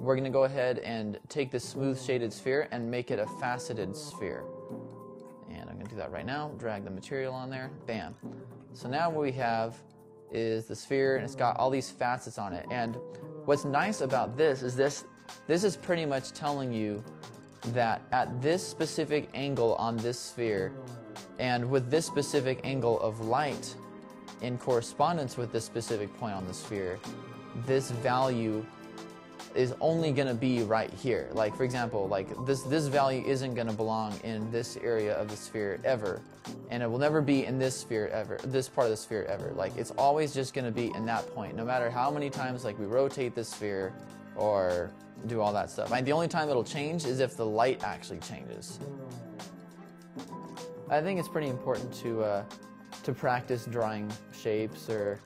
we're going to go ahead and take this smooth shaded sphere and make it a faceted sphere. And I'm going to do that right now. Drag the material on there. Bam. So now what we have is the sphere, and it's got all these facets on it. And what's nice about this is pretty much telling you that at this specific angle on this sphere, and with this specific angle of light in correspondence with this specific point on the sphere, this value is only going to be right here. Like, for example, like this value isn't going to belong in this area of the sphere ever, and it will never be in this sphere ever, this part of the sphere ever. Like, it's always just going to be in that point, no matter how many times like we rotate the sphere or do all that stuff. The only time it'll change is if the light actually changes. I think it's pretty important to practice drawing shapes, or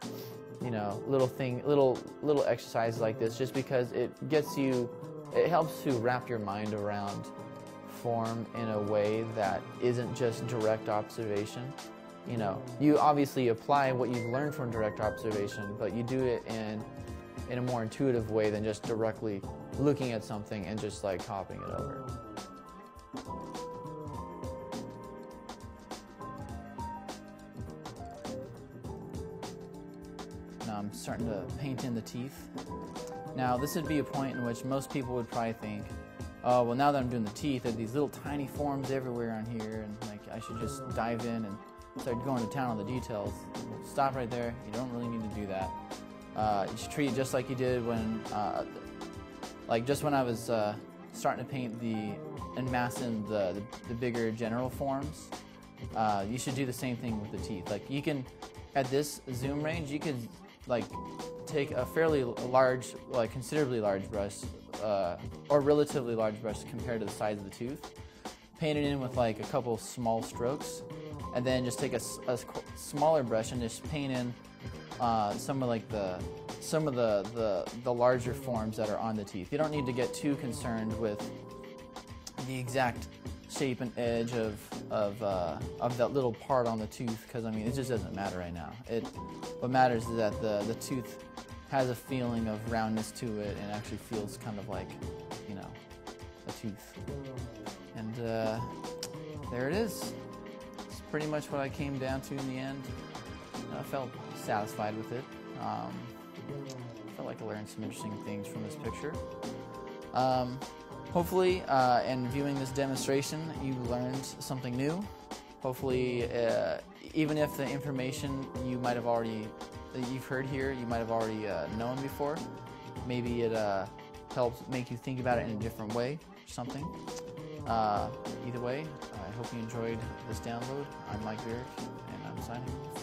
little exercises like this, just because it helps to wrap your mind around form in a way that isn't just direct observation. You obviously apply what you've learned from direct observation, but you do it in a more intuitive way than just directly looking at something and just like copying it over. Now I'm starting to paint in the teeth. Now this would be a point in which most people would probably think, oh, well, now that I'm doing the teeth, there are these little tiny forms everywhere on here, and like I should just dive in and start going to town on the details. Stop right there. You don't really need to do that. You should treat it just like you did when, just when I was starting to paint and mass in the bigger general forms. You should do the same thing with the teeth. Like, you can, at this zoom range, you could like take a fairly large, like considerably large brush, or relatively large brush compared to the size of the tooth, paint it in with like a couple small strokes, and then just take a smaller brush and just paint in some of the larger forms that are on the teeth. You don't need to get too concerned with the exact shape and edge of that little part on the tooth, because I mean, it just doesn't matter right now. What matters is that the tooth has a feeling of roundness to it and actually feels kind of like, a tooth. And there it is. It's pretty much what I came down to in the end. I felt satisfied with it. I felt like I learned some interesting things from this picture. Hopefully, in viewing this demonstration, you learned something new. Hopefully, even if the information that you've heard here, you might have already known before, maybe it helps make you think about it in a different way or something. Either way, I hope you enjoyed this download. I'm Mike Bierek, and I'm signing off.